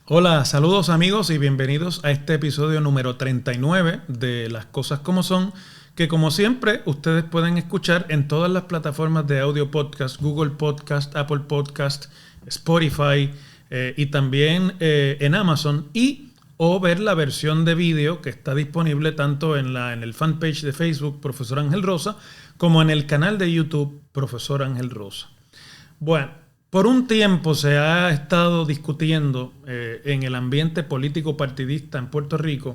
Hola, saludos amigos y bienvenidos a este episodio número 39 de Las Cosas Como Son, que como siempre ustedes pueden escuchar en todas las plataformas de audio podcast, Google Podcast, Apple Podcast, Spotify y también en Amazon o ver la versión de vídeo que está disponible tanto en el fanpage de Facebook Profesor Ángel Rosa como en el canal de YouTube Profesor Ángel Rosa. Bueno, por un tiempo se ha estado discutiendo en el ambiente político partidista en Puerto Rico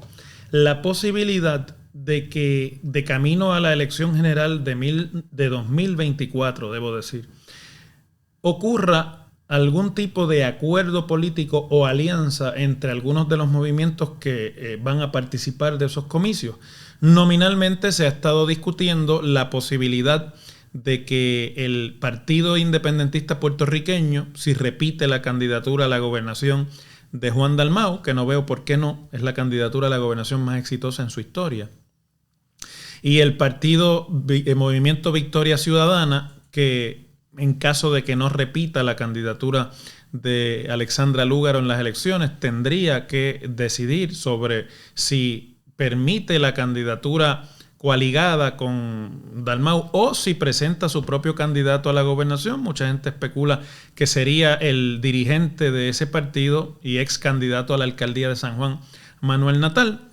la posibilidad de que de camino a la elección general de 2024, debo decir, ocurra algún tipo de acuerdo político o alianza entre algunos de los movimientos que van a participar de esos comicios. Nominalmente se ha estado discutiendo la posibilidad de que el Partido Independentista Puertorriqueño, si repite la candidatura a la gobernación de Juan Dalmau, que no veo por qué no, es la candidatura a la gobernación más exitosa en su historia, y el Movimiento Victoria Ciudadana, que en caso de que no repita la candidatura de Alexandra Lúgaro en las elecciones, tendría que decidir sobre si permite la candidatura coaligada con Dalmau o si presenta su propio candidato a la gobernación. Mucha gente especula que sería el dirigente de ese partido y ex candidato a la alcaldía de San Juan, Manuel Natal.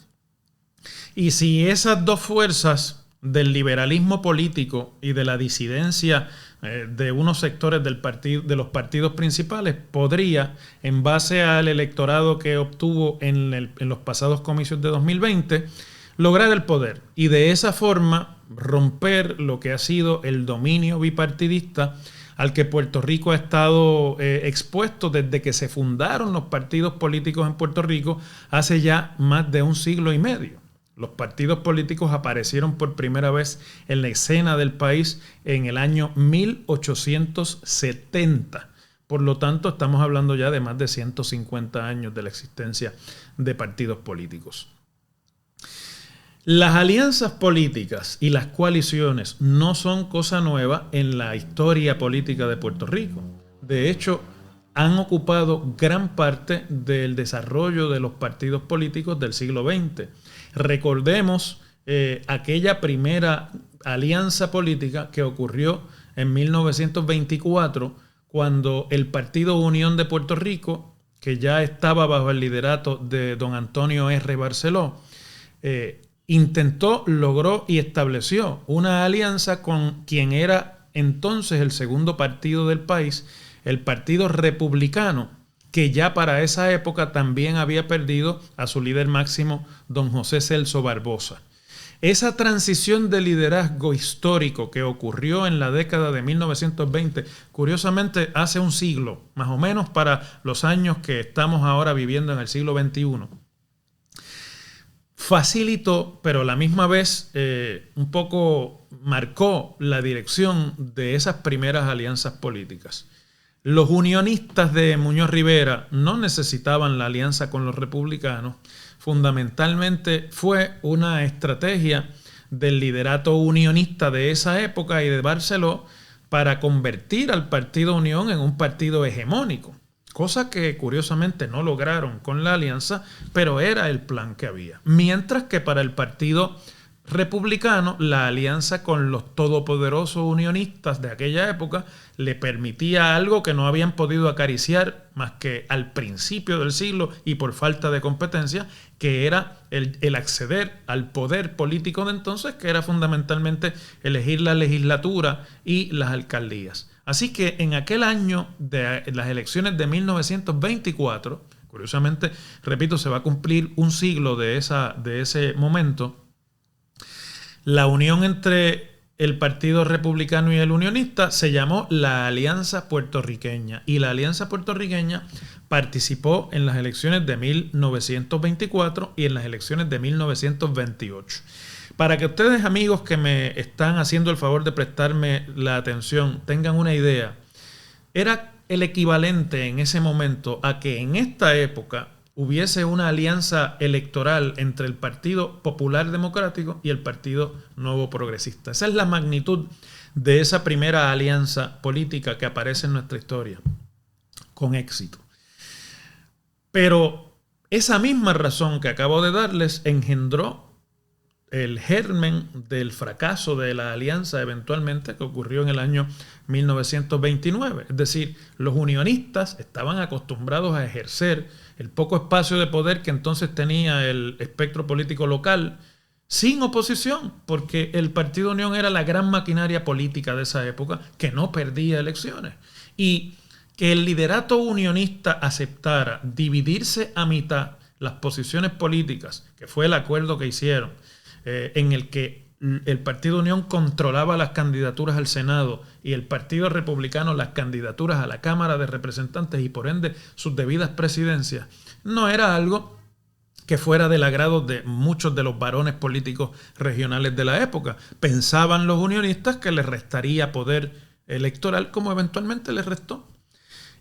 Y si esas dos fuerzas del liberalismo político y de la disidencia de unos sectores de los partidos principales podría, en base al electorado que obtuvo en los pasados comicios de 2020, lograr el poder y de esa forma romper lo que ha sido el dominio bipartidista al que Puerto Rico ha estado expuesto desde que se fundaron los partidos políticos en Puerto Rico hace ya más de un siglo y medio. Los partidos políticos aparecieron por primera vez en la escena del país en el año 1870. Por lo tanto, estamos hablando ya de más de 150 años de la existencia de partidos políticos. Las alianzas políticas y las coaliciones no son cosa nueva en la historia política de Puerto Rico. De hecho, han ocupado gran parte del desarrollo de los partidos políticos del siglo XX. Recordemos aquella primera alianza política que ocurrió en 1924, cuando el Partido Unión de Puerto Rico, que ya estaba bajo el liderato de don Antonio R. Barceló, logró y estableció una alianza con quien era entonces el segundo partido del país, el Partido Republicano, que ya para esa época también había perdido a su líder máximo, don José Celso Barbosa. Esa transición de liderazgo histórico que ocurrió en la década de 1920, curiosamente hace un siglo, más o menos para los años que estamos ahora viviendo en el siglo XXI, facilitó, pero a la misma vez un poco marcó la dirección de esas primeras alianzas políticas. Los unionistas de Muñoz Rivera no necesitaban la alianza con los republicanos. Fundamentalmente fue una estrategia del liderato unionista de esa época y de Barceló para convertir al Partido Unión en un partido hegemónico, cosa que curiosamente no lograron con la alianza, pero era el plan que había. Mientras que para el Partido Republicano, la alianza con los todopoderosos unionistas de aquella época le permitía algo que no habían podido acariciar más que al principio del siglo y por falta de competencia, que era el acceder al poder político de entonces, que era fundamentalmente elegir la legislatura y las alcaldías. Así que en aquel año de las elecciones de 1924, curiosamente, repito, se va a cumplir un siglo de ese momento, la unión entre el Partido Republicano y el Unionista se llamó la Alianza Puertorriqueña, y la Alianza Puertorriqueña participó en las elecciones de 1924 y en las elecciones de 1928. Para que ustedes, amigos que me están haciendo el favor de prestarme la atención, tengan una idea, era el equivalente en ese momento a que en esta época hubiese una alianza electoral entre el Partido Popular Democrático y el Partido Nuevo Progresista. Esa es la magnitud de esa primera alianza política que aparece en nuestra historia, con éxito. Pero esa misma razón que acabo de darles engendró el germen del fracaso de la alianza eventualmente que ocurrió en el año 1929. Es decir, los unionistas estaban acostumbrados a ejercer el poco espacio de poder que entonces tenía el espectro político local sin oposición, porque el Partido Unión era la gran maquinaria política de esa época que no perdía elecciones. Y que el liderato unionista aceptara dividirse a mitad las posiciones políticas, que fue el acuerdo que hicieron, en el que el Partido Unión controlaba las candidaturas al Senado y el Partido Republicano las candidaturas a la Cámara de Representantes y por ende sus debidas presidencias, no era algo que fuera del agrado de muchos de los varones políticos regionales de la época. Pensaban los unionistas que les restaría poder electoral, como eventualmente les restó.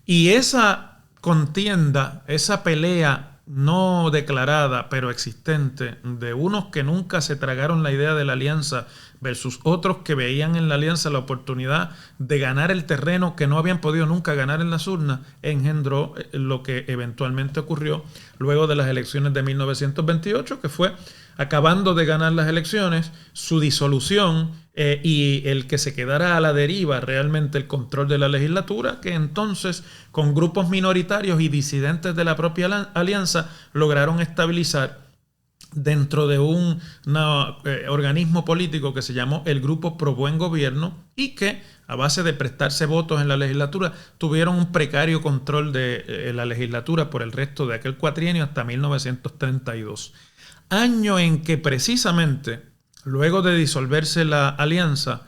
Y esa contienda, esa pelea no declarada, pero existente, de unos que nunca se tragaron la idea de la alianza versus otros que veían en la alianza la oportunidad de ganar el terreno que no habían podido nunca ganar en las urnas, engendró lo que eventualmente ocurrió luego de las elecciones de 1928, que fue, acabando de ganar las elecciones, su disolución y el que se quedara a la deriva realmente el control de la legislatura, que entonces con grupos minoritarios y disidentes de la propia alianza lograron estabilizar dentro de un organismo político que se llamó el Grupo Pro Buen Gobierno y que a base de prestarse votos en la legislatura tuvieron un precario control de la legislatura por el resto de aquel cuatrienio hasta 1932. Año en que precisamente, luego de disolverse la alianza,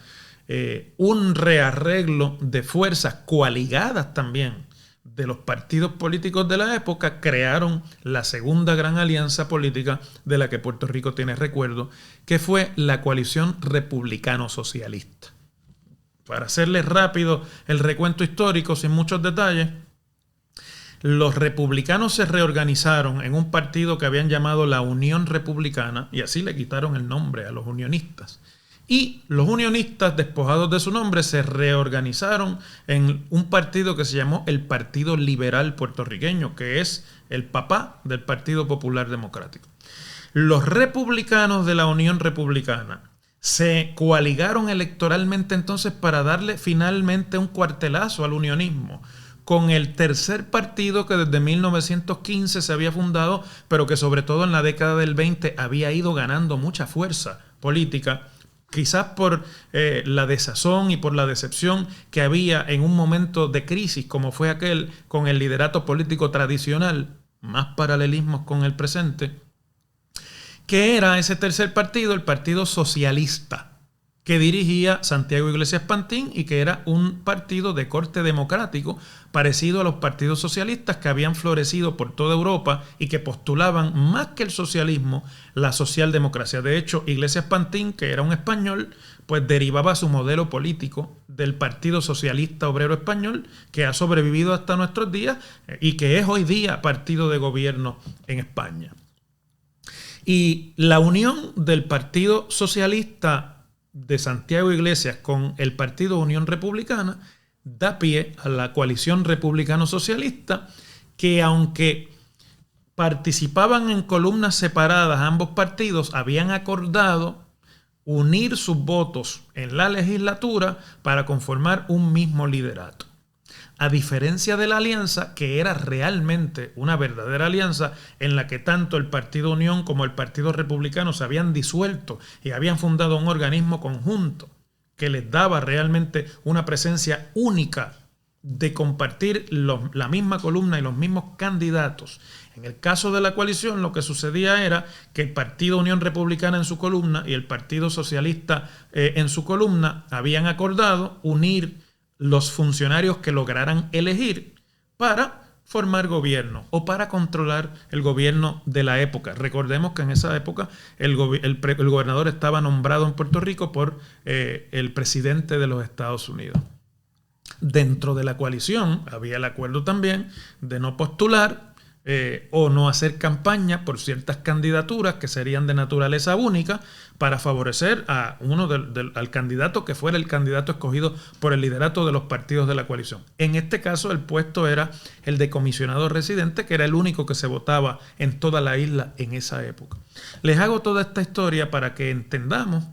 un rearreglo de fuerzas coaligadas también de los partidos políticos de la época crearon la segunda gran alianza política de la que Puerto Rico tiene recuerdo, que fue la coalición republicano-socialista. Para hacerles rápido el recuento histórico sin muchos detalles, los republicanos se reorganizaron en un partido que habían llamado la Unión Republicana y así le quitaron el nombre a los unionistas. Y los unionistas, despojados de su nombre, se reorganizaron en un partido que se llamó el Partido Liberal Puertorriqueño, que es el papá del Partido Popular Democrático. Los republicanos de la Unión Republicana se coaligaron electoralmente entonces para darle finalmente un cuartelazo al unionismo, con el tercer partido que desde 1915 se había fundado, pero que sobre todo en la década del 20 había ido ganando mucha fuerza política, quizás por la desazón y por la decepción que había en un momento de crisis como fue aquel con el liderato político tradicional, más paralelismos con el presente, que era ese tercer partido, el Partido Socialista, que dirigía Santiago Iglesias Pantín y que era un partido de corte democrático parecido a los partidos socialistas que habían florecido por toda Europa y que postulaban más que el socialismo, la socialdemocracia. De hecho, Iglesias Pantín, que era un español, pues derivaba su modelo político del Partido Socialista Obrero Español, que ha sobrevivido hasta nuestros días y que es hoy día partido de gobierno en España. Y la unión del Partido Socialista de Santiago Iglesias con el Partido Unión Republicana da pie a la coalición republicano-socialista, que aunque participaban en columnas separadas ambos partidos, habían acordado unir sus votos en la legislatura para conformar un mismo liderato. A diferencia de la alianza, que era realmente una verdadera alianza en la que tanto el Partido Unión como el Partido Republicano se habían disuelto y habían fundado un organismo conjunto que les daba realmente una presencia única de compartir la misma columna y los mismos candidatos. En el caso de la coalición, lo que sucedía era que el Partido Unión Republicana en su columna y el Partido Socialista en su columna habían acordado unir los funcionarios que lograran elegir para formar gobierno o para controlar el gobierno de la época. Recordemos que en esa época el gobernador estaba nombrado en Puerto Rico por el presidente de los Estados Unidos. Dentro de la coalición había el acuerdo también de no postular o no hacer campaña por ciertas candidaturas que serían de naturaleza única para favorecer a al candidato que fuera el candidato escogido por el liderato de los partidos de la coalición. En este caso el puesto era el de comisionado residente, que era el único que se votaba en toda la isla en esa época. Les hago toda esta historia para que entendamos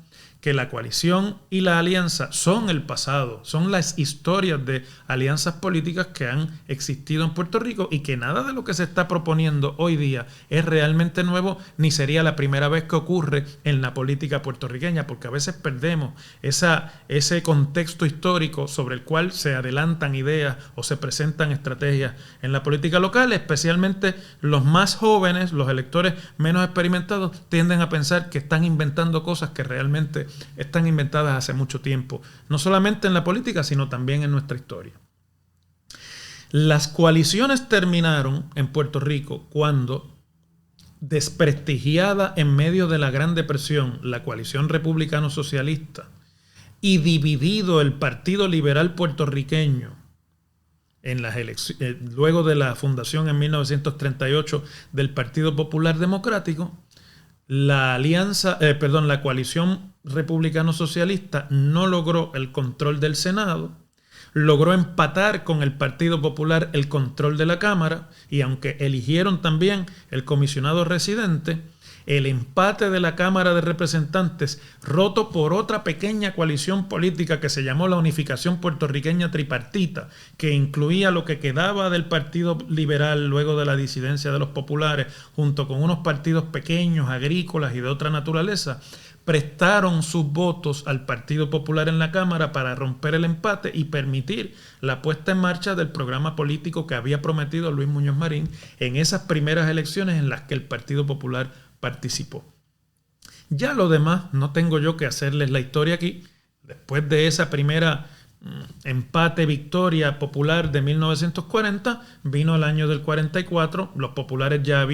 que la coalición y la alianza son el pasado, son las historias de alianzas políticas que han existido en Puerto Rico y que nada de lo que se está proponiendo hoy día es realmente nuevo, ni sería la primera vez que ocurre en la política puertorriqueña, porque a veces perdemos ese contexto histórico sobre el cual se adelantan ideas o se presentan estrategias en la política local, especialmente los más jóvenes, los electores menos experimentados, tienden a pensar que están inventando cosas que realmente están inventadas hace mucho tiempo, no solamente en la política, sino también en nuestra historia. Las coaliciones terminaron en Puerto Rico cuando, desprestigiada en medio de la Gran Depresión, la coalición republicano-socialista y dividido el Partido Liberal puertorriqueño en las luego de la fundación en 1938 del Partido Popular Democrático, la coalición republicano-socialista no logró el control del Senado, logró empatar con el Partido Popular el control de la Cámara, y aunque eligieron también el comisionado residente, el empate de la Cámara de Representantes, roto por otra pequeña coalición política que se llamó la Unificación Puertorriqueña Tripartita, que incluía lo que quedaba del Partido Liberal luego de la disidencia de los populares, junto con unos partidos pequeños, agrícolas y de otra naturaleza, prestaron sus votos al Partido Popular en la Cámara para romper el empate y permitir la puesta en marcha del programa político que había prometido Luis Muñoz Marín en esas primeras elecciones en las que el Partido Popular participó. Ya lo demás no tengo yo que hacerles la historia aquí. Después de esa primera empate-victoria popular de 1940, vino el año del 44, los populares ya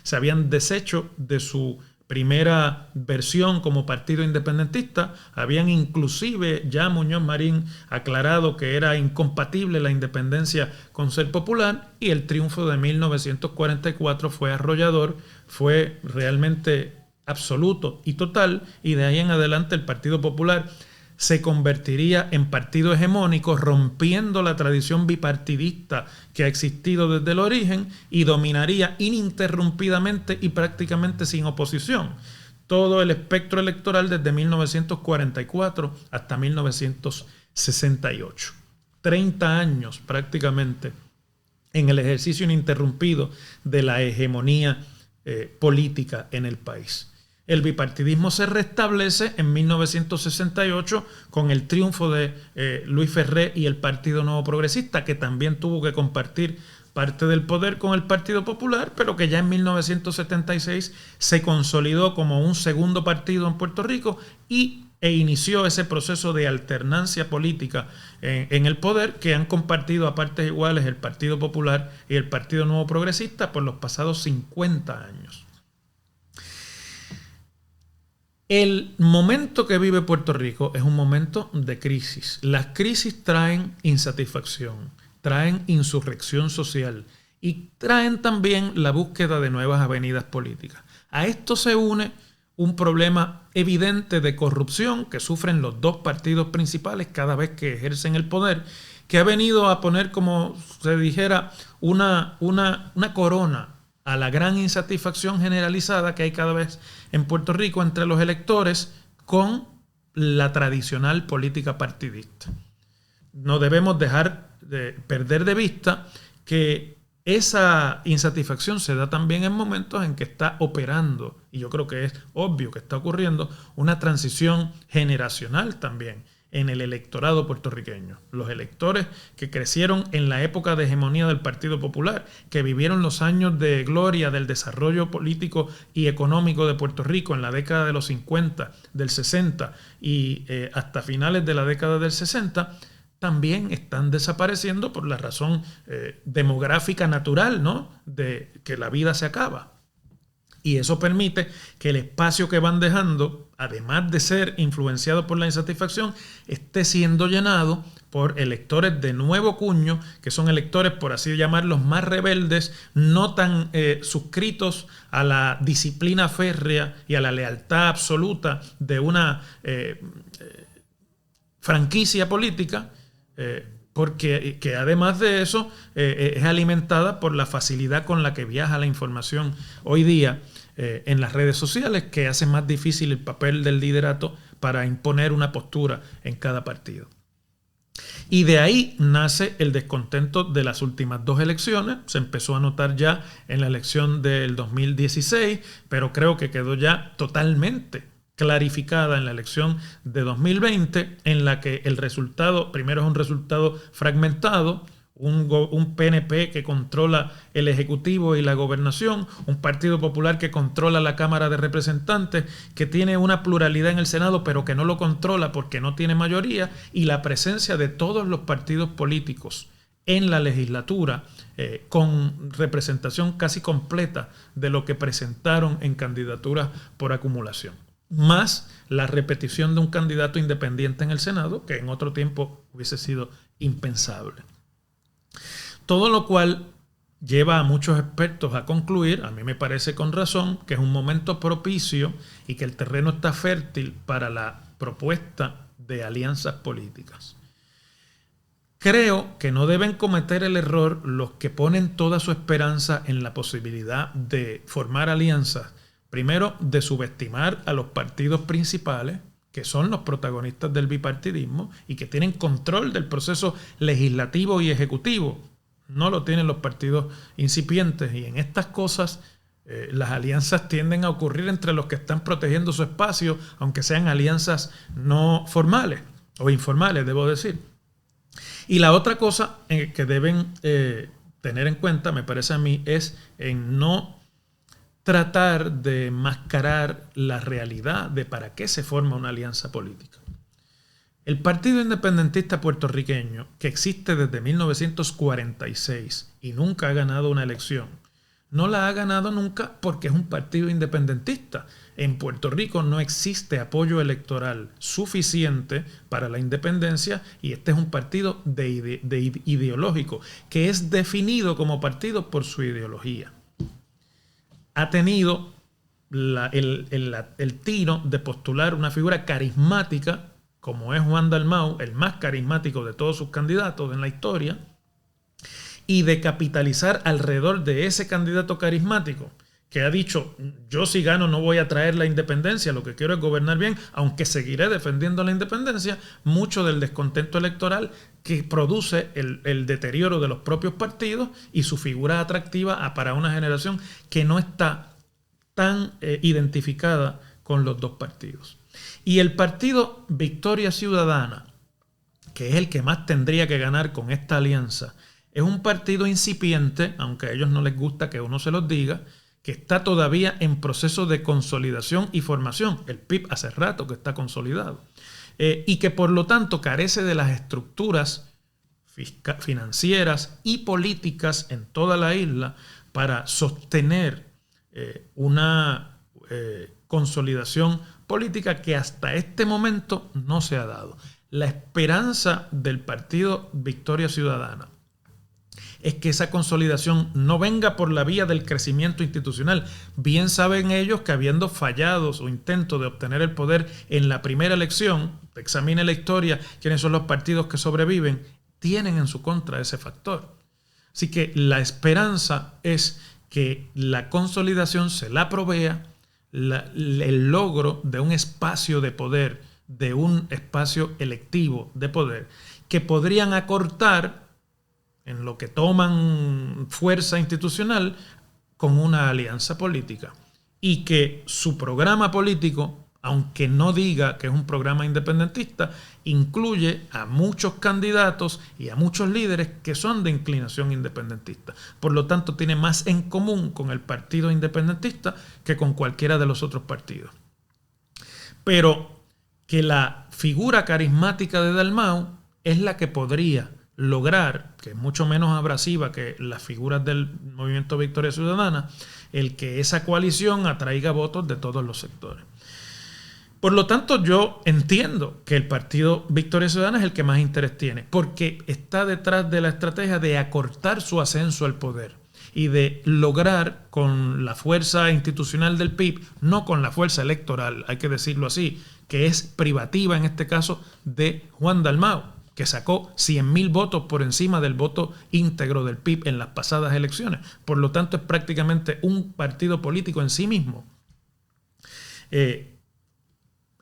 se habían deshecho de su primera versión como partido independentista, habían inclusive ya Muñoz Marín aclarado que era incompatible la independencia con ser popular, y el triunfo de 1944 fue arrollador, fue realmente absoluto y total, y de ahí en adelante el Partido Popular se convertiría en partido hegemónico, rompiendo la tradición bipartidista que ha existido desde el origen, y dominaría ininterrumpidamente y prácticamente sin oposición todo el espectro electoral desde 1944 hasta 1968. 30 años prácticamente en el ejercicio ininterrumpido de la hegemonía política en el país. El bipartidismo se restablece en 1968 con el triunfo de Luis Ferré y el Partido Nuevo Progresista, que también tuvo que compartir parte del poder con el Partido Popular, pero que ya en 1976 se consolidó como un segundo partido en Puerto Rico e inició ese proceso de alternancia política en el poder que han compartido a partes iguales el Partido Popular y el Partido Nuevo Progresista por los pasados 50 años. El momento que vive Puerto Rico es un momento de crisis. Las crisis traen insatisfacción, traen insurrección social y traen también la búsqueda de nuevas avenidas políticas. A esto se une un problema evidente de corrupción que sufren los dos partidos principales cada vez que ejercen el poder, que ha venido a poner, como se dijera, una corona a la gran insatisfacción generalizada que hay cada vez en Puerto Rico entre los electores con la tradicional política partidista. No debemos dejar de perder de vista que esa insatisfacción se da también en momentos en que está operando, y yo creo que es obvio que está ocurriendo, una transición generacional también en el electorado puertorriqueño. Los electores que crecieron en la época de hegemonía del Partido Popular, que vivieron los años de gloria del desarrollo político y económico de Puerto Rico en la década de los 50, del 60 y hasta finales de la década del 60, también están desapareciendo por la razón demográfica natural, ¿no?, de que la vida se acaba. Y eso permite que el espacio que van dejando, además de ser influenciado por la insatisfacción, esté siendo llenado por electores de nuevo cuño, que son electores, por así llamarlos, más rebeldes, no tan suscritos a la disciplina férrea y a la lealtad absoluta de una franquicia política, porque que además de eso es alimentada por la facilidad con la que viaja la información hoy día en las redes sociales, que hace más difícil el papel del liderato para imponer una postura en cada partido. Y de ahí nace el descontento de las últimas dos elecciones. Se empezó a notar ya en la elección del 2016, pero creo que quedó ya totalmente clarificada en la elección de 2020, en la que el resultado, primero es un resultado fragmentado, un PNP que controla el Ejecutivo y la Gobernación, un Partido Popular que controla la Cámara de Representantes, que tiene una pluralidad en el Senado, pero que no lo controla porque no tiene mayoría, y la presencia de todos los partidos políticos en la legislatura, con representación casi completa de lo que presentaron en candidaturas por acumulación, más la repetición de un candidato independiente en el Senado, que en otro tiempo hubiese sido impensable. Todo lo cual lleva a muchos expertos a concluir, a mí me parece con razón, que es un momento propicio y que el terreno está fértil para la propuesta de alianzas políticas. Creo que no deben cometer el error los que ponen toda su esperanza en la posibilidad de formar alianzas, primero de subestimar a los partidos principales, que son los protagonistas del bipartidismo y que tienen control del proceso legislativo y ejecutivo. No lo tienen los partidos incipientes, y en estas cosas las alianzas tienden a ocurrir entre los que están protegiendo su espacio, aunque sean alianzas no formales o informales, debo decir. Y la otra cosa que deben tener en cuenta, me parece a mí, es en no tratar de mascarar la realidad de para qué se forma una alianza política. El Partido Independentista Puertorriqueño, que existe desde 1946 y nunca ha ganado una elección, no la ha ganado nunca porque es un partido independentista. En Puerto Rico no existe apoyo electoral suficiente para la independencia, y este es un partido ideológico que es definido como partido por su ideología. Ha tenido el tino de postular una figura carismática como es Juan Dalmau, el más carismático de todos sus candidatos en la historia, y de capitalizar alrededor de ese candidato carismático que ha dicho: yo si gano no voy a traer la independencia, lo que quiero es gobernar bien, aunque seguiré defendiendo la independencia. Mucho del descontento electoral que produce el deterioro de los propios partidos y su figura atractiva para una generación que no está tan identificada con los dos partidos. Y el partido Victoria Ciudadana, que es el que más tendría que ganar con esta alianza, es un partido incipiente, aunque a ellos no les gusta que uno se los diga, que está todavía en proceso de consolidación y formación. El PIB hace rato que está consolidado. Y que por lo tanto carece de las estructuras financieras y políticas en toda la isla para sostener una consolidación política que hasta este momento no se ha dado. La esperanza del partido Victoria Ciudadana es que esa consolidación no venga por la vía del crecimiento institucional. Bien saben ellos que, habiendo fallado su intento de obtener el poder en la primera elección, examine la historia, quiénes son los partidos que sobreviven, tienen en su contra ese factor. Así que la esperanza es que la consolidación se la provea el logro de un espacio de poder, de un espacio electivo de poder, que podrían acortar en lo que toman fuerza institucional con una alianza política, y que su programa político, aunque no diga que es un programa independentista, incluye a muchos candidatos y a muchos líderes que son de inclinación independentista. Por lo tanto, tiene más en común con el partido independentista que con cualquiera de los otros partidos. Pero que la figura carismática de Dalmau es la que podría lograr, que es mucho menos abrasiva que las figuras del Movimiento Victoria Ciudadana, el que esa coalición atraiga votos de todos los sectores. Por lo tanto, yo entiendo que el Partido Victoria Ciudadana es el que más interés tiene, porque está detrás de la estrategia de acortar su ascenso al poder y de lograr con la fuerza institucional del PIB, no con la fuerza electoral, hay que decirlo así, que es privativa en este caso de Juan Dalmau, que sacó 100,000 votos por encima del voto íntegro del PIB en las pasadas elecciones. Por lo tanto, es prácticamente un partido político en sí mismo.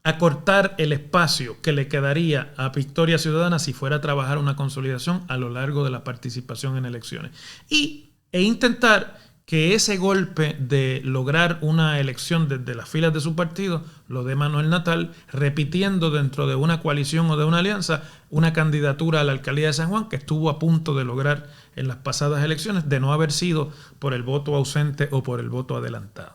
Acortar el espacio que le quedaría a Victoria Ciudadana si fuera a trabajar una consolidación a lo largo de la participación en elecciones. E intentar que ese golpe de lograr una elección desde las filas de su partido lo dé Manuel Natal, repitiendo dentro de una coalición o de una alianza una candidatura a la alcaldía de San Juan que estuvo a punto de lograr en las pasadas elecciones, de no haber sido por el voto ausente o por el voto adelantado.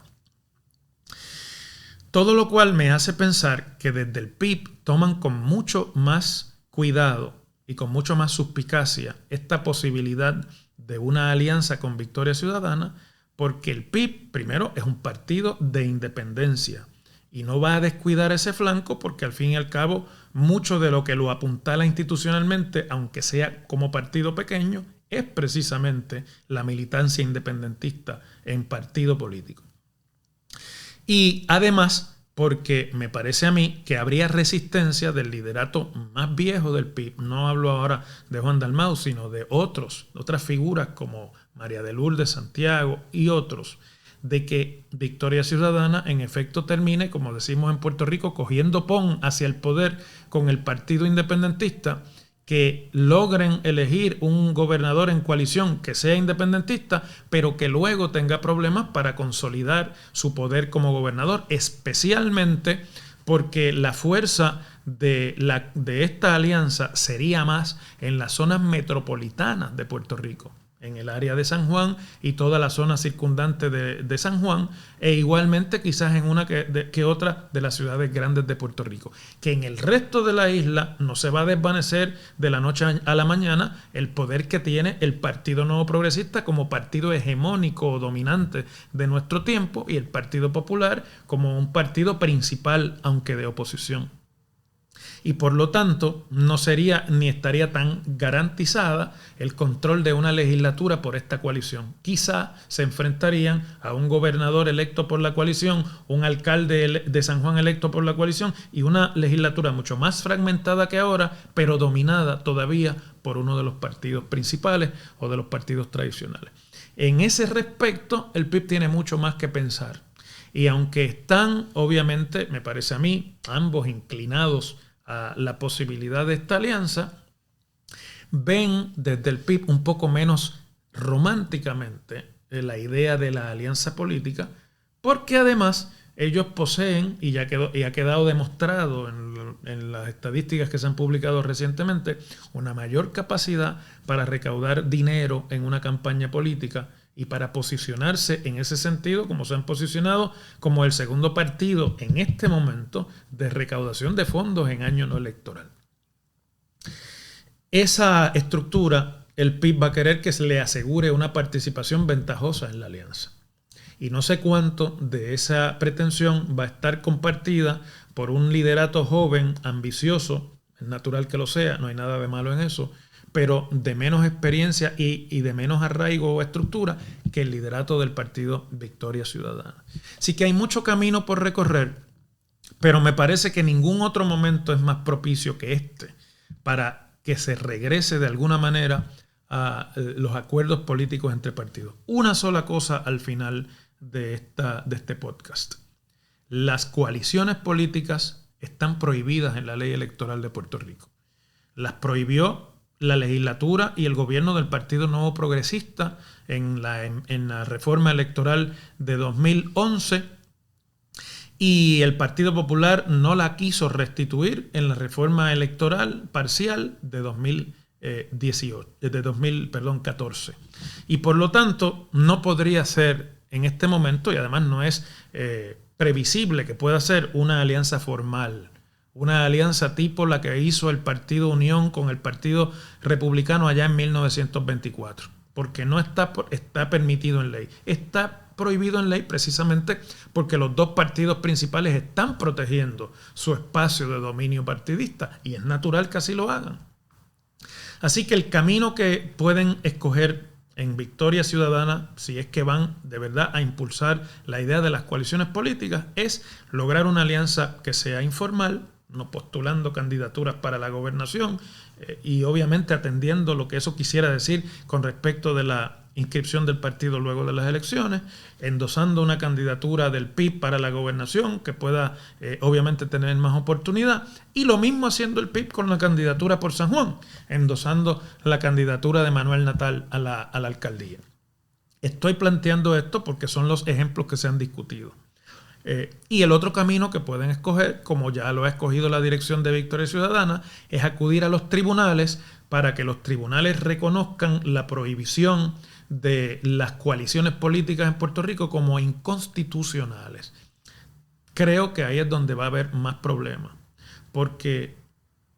Todo lo cual me hace pensar que desde el PIB toman con mucho más cuidado y con mucho más suspicacia esta posibilidad de una alianza con Victoria Ciudadana, porque el PIB, primero, es un partido de independencia y no va a descuidar ese flanco porque al fin y al cabo mucho de lo que lo apuntala institucionalmente, aunque sea como partido pequeño, es precisamente la militancia independentista en partido político. Y además, porque me parece a mí que habría resistencia del liderato más viejo del PIB, no hablo ahora de Juan Dalmau, sino de otras figuras como María de Lourdes Santiago y otros, de que Victoria Ciudadana en efecto termine, como decimos en Puerto Rico, cogiendo pon hacia el poder con el partido independentista, que logren elegir un gobernador en coalición que sea independentista, pero que luego tenga problemas para consolidar su poder como gobernador, especialmente porque la fuerza de esta alianza sería más en las zonas metropolitanas de Puerto Rico, en el área de San Juan y toda la zona circundante de San Juan, e igualmente quizás en una que otra de las ciudades grandes de Puerto Rico. Que en el resto de la isla no se va a desvanecer de la noche a la mañana el poder que tiene el Partido Nuevo Progresista como partido hegemónico o dominante de nuestro tiempo y el Partido Popular como un partido principal, aunque de oposición. Y por lo tanto no sería ni estaría tan garantizada el control de una legislatura por esta coalición. Quizá se enfrentarían a un gobernador electo por la coalición, un alcalde de San Juan electo por la coalición y una legislatura mucho más fragmentada que ahora, pero dominada todavía por uno de los partidos principales o de los partidos tradicionales. En ese respecto, el PIB tiene mucho más que pensar. Y aunque están, obviamente, me parece a mí, ambos inclinados a la posibilidad de esta alianza, ven desde el PIB un poco menos románticamente la idea de la alianza política, porque además ellos poseen, y ha quedado demostrado en las estadísticas que se han publicado recientemente, una mayor capacidad para recaudar dinero en una campaña política y para posicionarse en ese sentido, como se han posicionado como el segundo partido en este momento de recaudación de fondos en año no electoral. Esa estructura, el PIB va a querer que se le asegure una participación ventajosa en la alianza. Y no sé cuánto de esa pretensión va a estar compartida por un liderato joven, ambicioso, es natural que lo sea, no hay nada de malo en eso, pero de menos experiencia y de menos arraigo o estructura que el liderato del partido Victoria Ciudadana. Así que hay mucho camino por recorrer, pero me parece que ningún otro momento es más propicio que este para que se regrese de alguna manera a los acuerdos políticos entre partidos. Una sola cosa al final de este podcast. Las coaliciones políticas están prohibidas en la ley electoral de Puerto Rico. Las prohibió la legislatura y el gobierno del Partido Nuevo Progresista en la reforma electoral de 2011, y el Partido Popular no la quiso restituir en la reforma electoral parcial de 2014. Y por lo tanto no podría ser en este momento, y además no es previsible que pueda ser una alianza formal, una alianza tipo la que hizo el Partido Unión con el Partido Republicano allá en 1924. porque no está permitido en ley. Está prohibido en ley precisamente porque los dos partidos principales están protegiendo su espacio de dominio partidista y es natural que así lo hagan. Así que el camino que pueden escoger en Victoria Ciudadana, si es que van de verdad a impulsar la idea de las coaliciones políticas, es lograr una alianza que sea informal, no postulando candidaturas para la gobernación y obviamente atendiendo lo que eso quisiera decir con respecto de la inscripción del partido luego de las elecciones, endosando una candidatura del PIB para la gobernación que pueda obviamente tener más oportunidad, y lo mismo haciendo el PIB con la candidatura por San Juan, endosando la candidatura de Manuel Natal a la alcaldía. Estoy planteando esto porque son los ejemplos que se han discutido. Y el otro camino que pueden escoger, como ya lo ha escogido la dirección de Victoria Ciudadana, es acudir a los tribunales para que los tribunales reconozcan la prohibición de las coaliciones políticas en Puerto Rico como inconstitucionales. Creo que ahí es donde va a haber más problemas, porque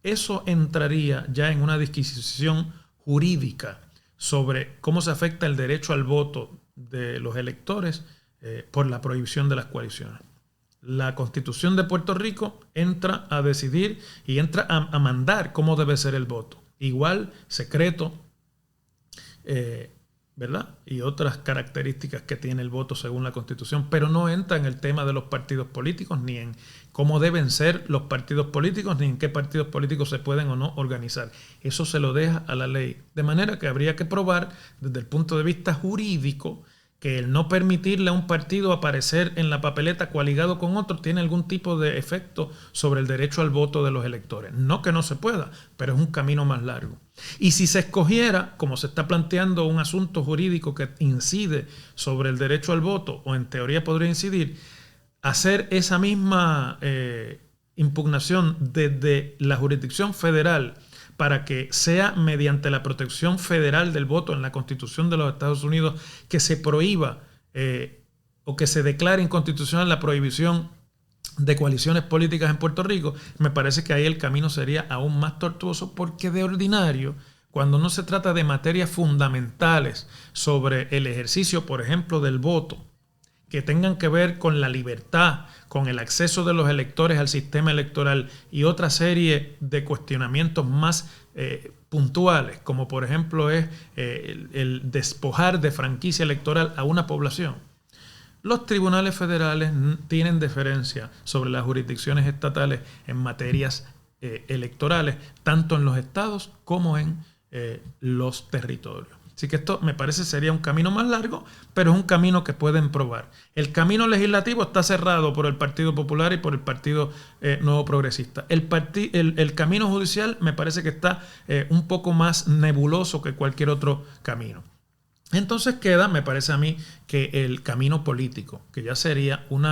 eso entraría ya en una disquisición jurídica sobre cómo se afecta el derecho al voto de los electores por la prohibición de las coaliciones. La Constitución de Puerto Rico entra a decidir y entra a mandar cómo debe ser el voto. Igual, secreto, ¿verdad? Y otras características que tiene el voto según la Constitución, pero no entra en el tema de los partidos políticos, ni en cómo deben ser los partidos políticos, ni en qué partidos políticos se pueden o no organizar. Eso se lo deja a la ley. De manera que habría que probar desde el punto de vista jurídico que el no permitirle a un partido aparecer en la papeleta coaligado con otro tiene algún tipo de efecto sobre el derecho al voto de los electores. No que no se pueda, pero es un camino más largo. Y si se escogiera, como se está planteando, un asunto jurídico que incide sobre el derecho al voto, o en teoría podría incidir, hacer esa misma impugnación desde la jurisdicción federal para que sea mediante la protección federal del voto en la Constitución de los Estados Unidos que se prohíba o que se declare inconstitucional la prohibición de coaliciones políticas en Puerto Rico, me parece que ahí el camino sería aún más tortuoso, porque de ordinario, cuando no se trata de materias fundamentales sobre el ejercicio, por ejemplo, del voto, que tengan que ver con la libertad, con el acceso de los electores al sistema electoral y otra serie de cuestionamientos más puntuales, como por ejemplo es el despojar de franquicia electoral a una población. Los tribunales federales tienen deferencia sobre las jurisdicciones estatales en materias electorales, tanto en los estados como en los territorios. Así que esto me parece sería un camino más largo, pero es un camino que pueden probar. El camino legislativo está cerrado por el Partido Popular y por el Partido Nuevo Progresista. El camino judicial me parece que está un poco más nebuloso que cualquier otro camino. Entonces queda, me parece a mí, que el camino político, que ya sería un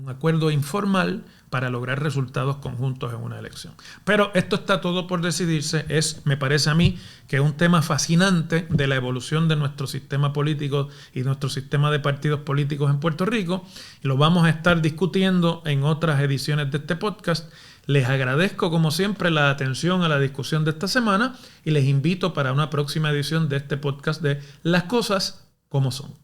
acuerdo informal para lograr resultados conjuntos en una elección. Pero esto está todo por decidirse. Me parece a mí que es un tema fascinante de la evolución de nuestro sistema político y nuestro sistema de partidos políticos en Puerto Rico. Y lo vamos a estar discutiendo en otras ediciones de este podcast. Les agradezco, como siempre, la atención a la discusión de esta semana y les invito para una próxima edición de este podcast de Las Cosas como Son.